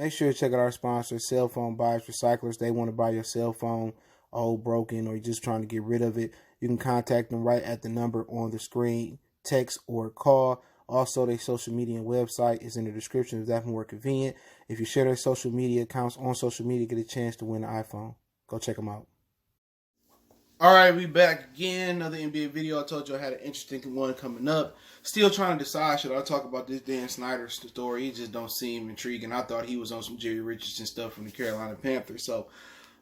make sure to check out our sponsor, Cell Phone Buyers Recyclers. They want to buy your cell phone old, broken, or you're just trying to get rid of it. You can contact them right at the number on the screen, text or call. Also, their social media and website is in the description if that's more convenient. If you share their social media accounts on social media, get a chance to win an iPhone. Go check them out. All right, we back again. Another NBA video. I told you I had an interesting one coming up. Still trying to decide, should I talk about this Dan Snyder story? He just don't seem intriguing. I thought he was on some Jerry Richardson stuff from the Carolina Panthers. So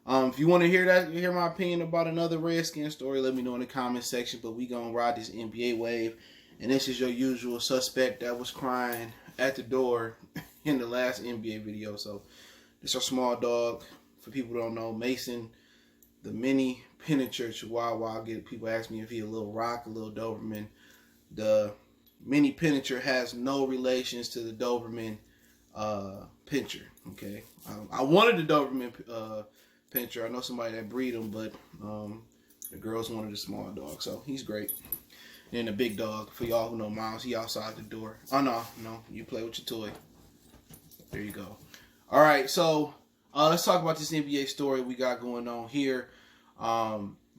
if you want to hear that, hear my opinion about another Redskin story, let me know in the comment section. But we going to ride this NBA wave. And this is your usual suspect that was crying at the door in the last NBA video. So this is our small dog. For people who don't know, Mason, the mini miniature Chihuahua. People ask me if he a little rock, a little Doberman. The mini miniature has no relations to the Doberman pinscher. Okay, I wanted the Doberman pinscher. I know somebody that breed them, but the girls wanted a small dog, so he's great. And the big dog, for y'all who know Miles, he outside the door. Oh no, you play with your toy. There you go. All right, so let's talk about this NBA story we got going on here.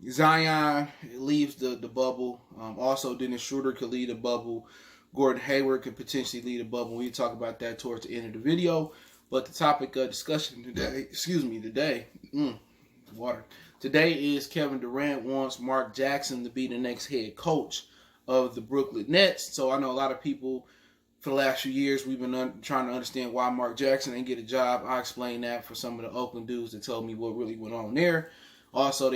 Zion leaves the bubble. Also, Dennis Schroeder could lead a bubble. Gordon Hayward could potentially lead a bubble. We'll talk about that towards the end of the video. But the topic of discussion today, Today is Kevin Durant wants Mark Jackson to be the next head coach of the Brooklyn Nets. So I know a lot of people for the last few years we've been trying to understand why Mark Jackson didn't get a job. I explained that for some of the Oakland dudes that told me what really went on there. Also,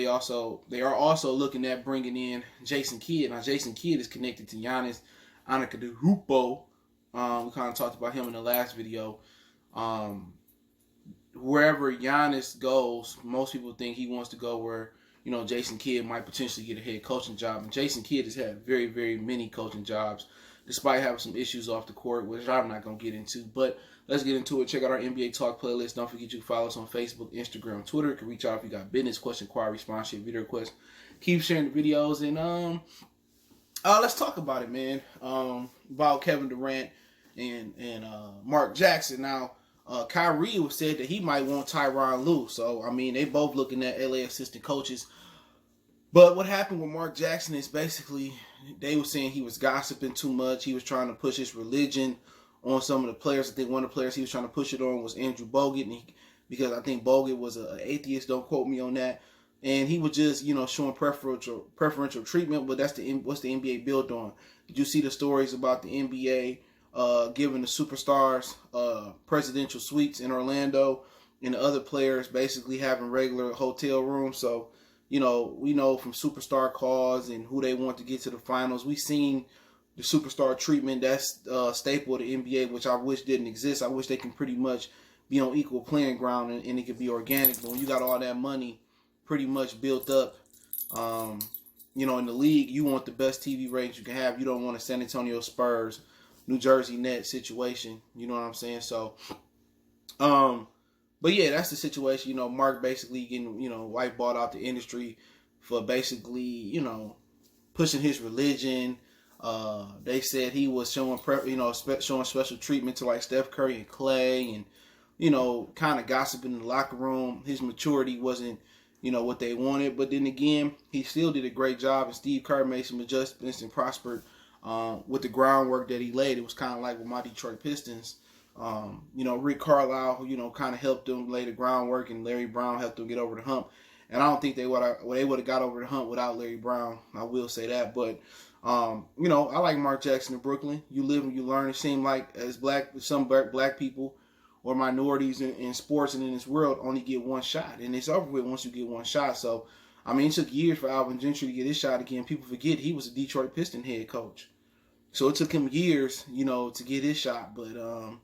they are also looking at bringing in Jason Kidd. Now, Jason Kidd is connected to Giannis Antetokounmpo. We kind of talked about him in the last video. Wherever Giannis goes, most people think he wants to go where, Jason Kidd might potentially get a head coaching job. And Jason Kidd has had very, very many coaching jobs, despite having some issues off the court, which I'm not going to get into. But let's get into it. Check out our NBA Talk playlist. Don't forget you can follow us on Facebook, Instagram, Twitter. You can reach out if you got business, question, inquiry, sponsorship, video requests. Keep sharing the videos. And let's talk about it, man. About Kevin Durant and Mark Jackson. Now, Kyrie said that he might want Tyronn Lue. So, they both looking at LA assistant coaches. But what happened with Mark Jackson is basically they were saying he was gossiping too much. He was trying to push his religion on some of the players. I think one of the players he was trying to push it on was Andrew Bogut, because I think Bogut was an atheist. Don't quote me on that. And he was just, showing preferential treatment. But what's the NBA built on? Did you see the stories about the NBA giving the superstars presidential suites in Orlando, and the other players basically having regular hotel rooms? So, we know from superstar calls and who they want to get to the finals. We've seen the superstar treatment. That's a staple of the NBA, which I wish didn't exist. I wish they can pretty much be on equal playing ground and it could be organic. But when you got all that money pretty much built up, in the league, you want the best TV ratings you can have. You don't want a San Antonio Spurs, New Jersey Nets situation. You know what I'm saying? So, but yeah, that's the situation. Mark basically getting, whiteballed out the industry for basically, pushing his religion. They said he was showing showing special treatment to like Steph Curry and Clay, and kind of gossiping in the locker room. His maturity wasn't, what they wanted. But then again, he still did a great job, and Steve Kerr made some adjustments and prospered with the groundwork that he laid. It was kind of like with my Detroit Pistons. Rick Carlisle, kind of helped them lay the groundwork, and Larry Brown helped them get over the hump. And I don't think they would have got over the hump without Larry Brown. I will say that. But, I like Mark Jackson in Brooklyn. You live and you learn. It seems like some black people or minorities in sports and in this world only get one shot. And it's over with once you get one shot. So, it took years for Alvin Gentry to get his shot again. People forget he was a Detroit Piston head coach. So it took him years, to get his shot. But,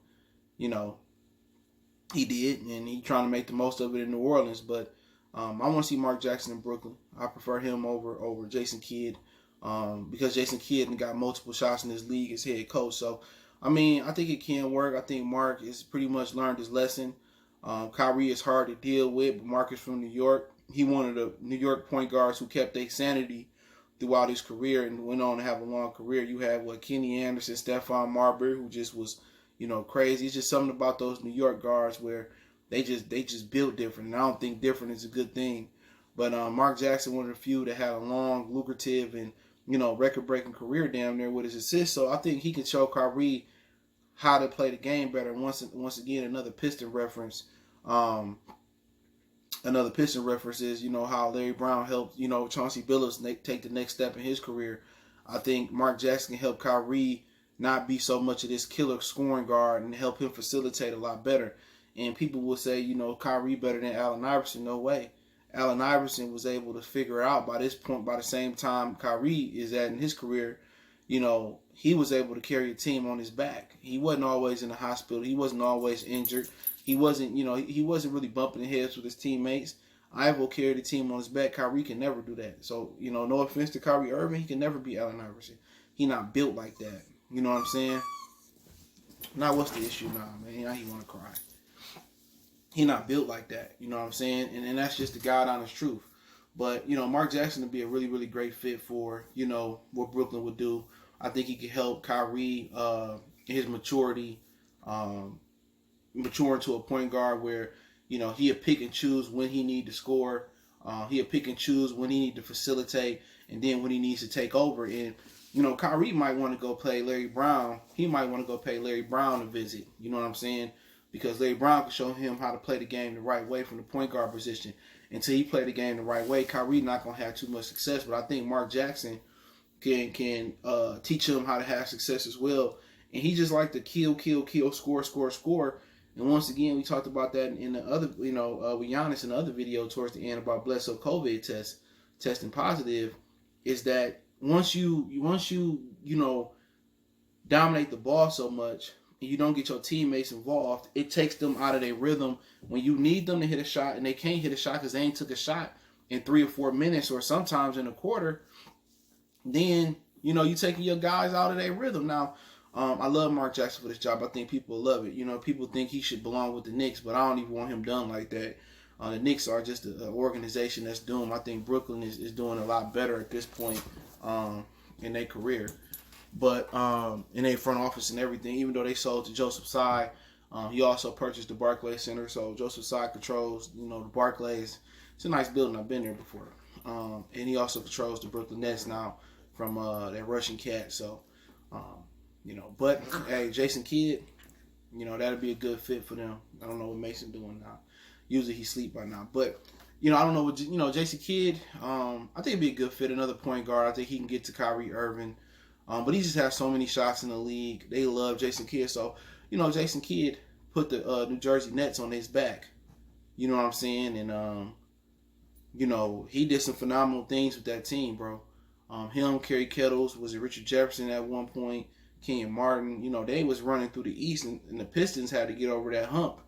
he did, and he trying to make the most of it in New Orleans. But I want to see Mark Jackson in Brooklyn. I prefer him over Jason Kidd, because Jason Kidd got multiple shots in this league as head coach. So, I think it can work. I think Mark has pretty much learned his lesson. Kyrie is hard to deal with, but Mark is from New York. He one of the New York point guards who kept their sanity throughout his career and went on to have a long career. You had Kenny Anderson, Stephon Marbury, who just was crazy. It's just something about those New York guards where they just built different. And I don't think different is a good thing. But Mark Jackson, one of the few that had a long, lucrative, and record-breaking career down there with his assists. So I think he can show Kyrie how to play the game better. Once again, another Piston reference. Another Piston reference is, how Larry Brown helped, Chauncey Billups take the next step in his career. I think Mark Jackson can help Kyrie not be so much of this killer scoring guard and help him facilitate a lot better. And people will say, Kyrie better than Allen Iverson. No way. Allen Iverson was able to figure out by this point, by the same time Kyrie is at in his career, he was able to carry a team on his back. He wasn't always in the hospital. He wasn't always injured. He wasn't, he wasn't really bumping heads with his teammates. Ivo carried the team on his back. Kyrie can never do that. So, no offense to Kyrie Irving, he can never be Allen Iverson. He not built like that. You know what I'm saying? Now, what's the issue now, man? Now he want to cry. He not built like that. You know what I'm saying? And that's just the God honest truth. But, Mark Jackson would be a really, really great fit for, what Brooklyn would do. I think he could help Kyrie in his maturity, mature into a point guard where, he'll pick and choose when he need to score. He'll pick and choose when he need to facilitate, and then when he needs to take over. And, Kyrie might want to go play Larry Brown. He might want to go pay Larry Brown a visit. You know what I'm saying? Because Larry Brown can show him how to play the game the right way from the point guard position. Until he play the game the right way, Kyrie not going to have too much success. But I think Mark Jackson can teach him how to have success as well. And he just like to kill, score. And once again, we talked about that in the other, with Giannis in the other video towards the end about Bledsoe COVID testing positive, is that once you dominate the ball so much and you don't get your teammates involved, it takes them out of their rhythm. When you need them to hit a shot and they can't hit a shot because they ain't took a shot in 3 or 4 minutes or sometimes in a quarter, then, you taking your guys out of their rhythm. Now, I love Mark Jackson for this job. I think people love it. People think he should belong with the Knicks, but I don't even want him done like that. The Knicks are just an organization that's doomed. I think Brooklyn is doing a lot better at this point in their career. But in their front office and everything, even though they sold to Joseph Tsai, he also purchased the Barclays Center. So Joseph Tsai controls, the Barclays. It's a nice building. I've been there before. And he also controls the Brooklyn Nets now from that Russian cat. So, but hey, Jason Kidd, that'd be a good fit for them. I don't know what Mason doing now. Usually he sleep by now. But, I don't know what, Jason Kidd, I think it'd be a good fit. Another point guard. I think he can get to Kyrie Irving. But he just has so many shots in the league. They love Jason Kidd. So, Jason Kidd put the New Jersey Nets on his back. You know what I'm saying? And, he did some phenomenal things with that team, bro. Him, Kerry Kettles, was it Richard Jefferson at one point, Kenyon Martin. They was running through the East, and the Pistons had to get over that hump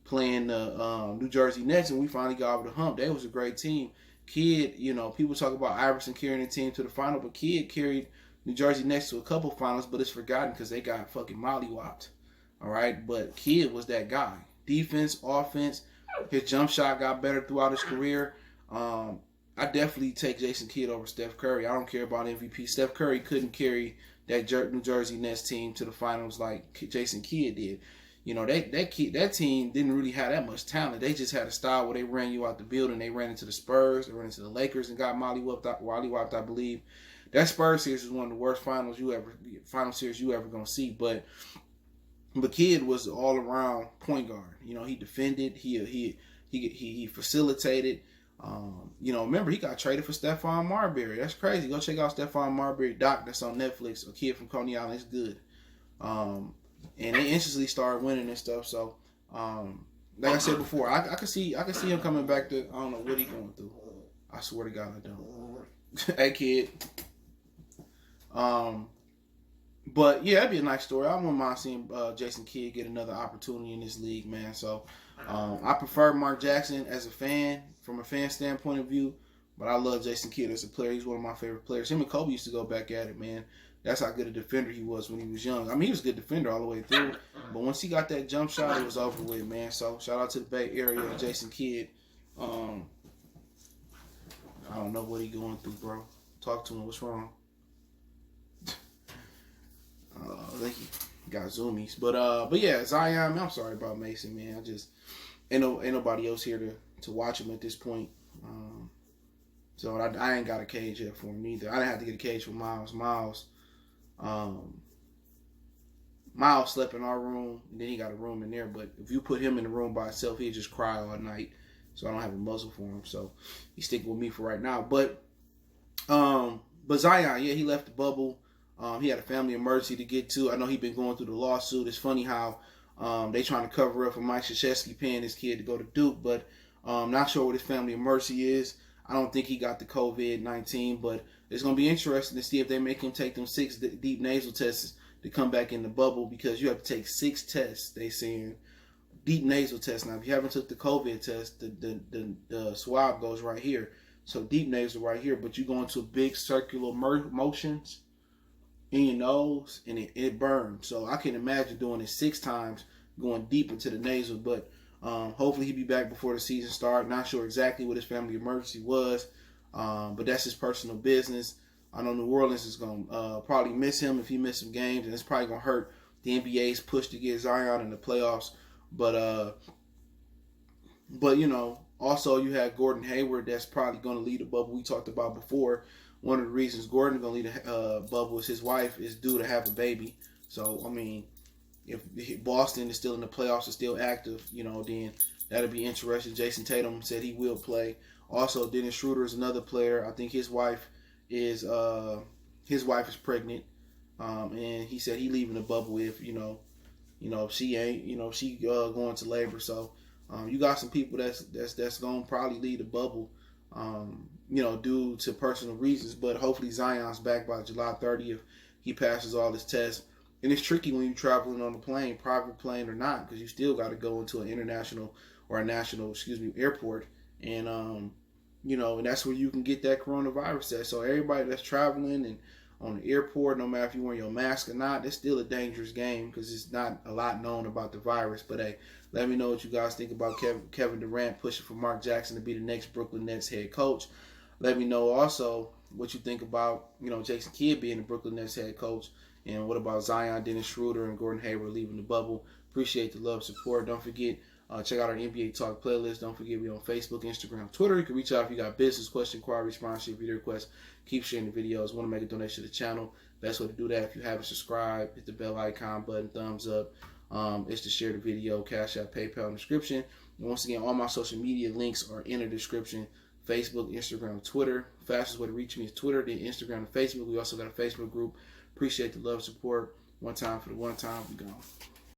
playing the New Jersey Nets, and we finally got over the hump. They was a great team. Kidd, people talk about Iverson carrying the team to the final, but Kidd carried New Jersey Nets to a couple finals, but it's forgotten because they got fucking mollywopped. All right, but Kidd was that guy. Defense, offense, his jump shot got better throughout his career. I definitely take Jason Kidd over Steph Curry. I don't care about MVP. Steph Curry couldn't carry that New Jersey Nets team to the finals like Jason Kidd did. That team didn't really have that much talent. They just had a style where they ran you out the building. They ran into the Spurs, they ran into the Lakers, and got mollywopped, I believe. That Spurs series is one of the worst final series you ever gonna see. But Kidd was all around point guard. He defended. He facilitated. Remember, he got traded for Stephon Marbury. That's crazy. Go check out Stephon Marbury doc that's on Netflix. A kid from Coney Island. It's good. And they instantly started winning and stuff. So, like I said before, I could see him coming back to, I don't know what he going through. I swear to God, I don't. Hey, kid. But yeah, that'd be a nice story. I wouldn't mind seeing Jason Kidd get another opportunity in this league, man. So, I prefer Mark Jackson as a fan, from a fan standpoint of view, but I love Jason Kidd as a player. He's one of my favorite players. Him and Kobe used to go back at it, man. That's how good a defender he was when he was young. I mean, he was a good defender all the way through, but once he got that jump shot, it was over with, man. So, shout out to the Bay Area and Jason Kidd. I don't know what he going through, bro. Talk to him. What's wrong? got zoomies. But yeah, Zion. Man, I'm sorry about Mason, man. I just ain't nobody else here to watch him at this point. So I ain't got a cage yet for him either. I didn't have to get a cage for Miles. Miles slept in our room, and then he got a room in there. But if you put him in the room by himself, he'd just cry all night. So I don't have a muzzle for him. So he's sticking with me for right now. But Zion, yeah, he left the bubble. He had a family emergency to get to. I know he's been going through the lawsuit. It's funny how they trying to cover up for Mike Krzyzewski paying his kid to go to Duke, but not sure what his family emergency is. I don't think he got the COVID-19, but it's going to be interesting to see if they make him take them 6 deep nasal tests to come back in the bubble, because you have to take 6 tests. They saying deep nasal test. Now, if you haven't took the COVID test, the swab goes right here. So deep nasal right here, but you go into big circular motions in your nose, and it burns. So I can imagine doing it 6 times, going deep into the nasal. But hopefully he'll be back before the season starts. Not sure exactly what his family emergency was, but that's his personal business. I know New Orleans is going to probably miss him if he misses some games, and it's probably going to hurt the NBA's push to get Zion in the playoffs. But you know, also you had Gordon Hayward that's probably going to lead the bubble we talked about before. One of the reasons Gordon's going to lead the bubble is his wife is due to have a baby. So, I mean, if Boston is still in the playoffs, is still active, you know, then that'll be interesting. Jason Tatum said he will play. Also, Dennis Schroeder is another player. I think his wife is pregnant, and he said he leaving the bubble if if she ain't, she going to labor. So you got some people that's going to probably lead the bubble, due to personal reasons. But hopefully Zion's back by July 30th. He passes all his tests. And it's tricky when you're traveling on a plane, private plane or not, because you still got to go into an international or a national, airport. And, and that's where you can get that coronavirus test. So everybody that's traveling and on the airport, no matter if you're wearing your mask or not, it's still a dangerous game because it's not a lot known about the virus. But hey, let me know what you guys think about Kevin Durant pushing for Mark Jackson to be the next Brooklyn Nets head coach. Let me know also what you think about, Jason Kidd being the Brooklyn Nets head coach. And what about Zion, Dennis Schroeder, and Gordon Hayward leaving the bubble? Appreciate the love, support. Don't forget, check out our NBA Talk playlist. Don't forget, we're on Facebook, Instagram, Twitter. You can reach out if you got business, question, inquiry, sponsorship, video requests. Keep sharing the videos. Want to make a donation to the channel? Best way to do that, if you haven't subscribed, hit the bell icon button, thumbs up. It's to share the video, Cash App, PayPal in the description. And once again, all my social media links are in the description. Facebook, Instagram, Twitter. Fastest way to reach me is Twitter, then Instagram and Facebook. We also got a Facebook group. Appreciate the love, support. One time for the one time. We gone.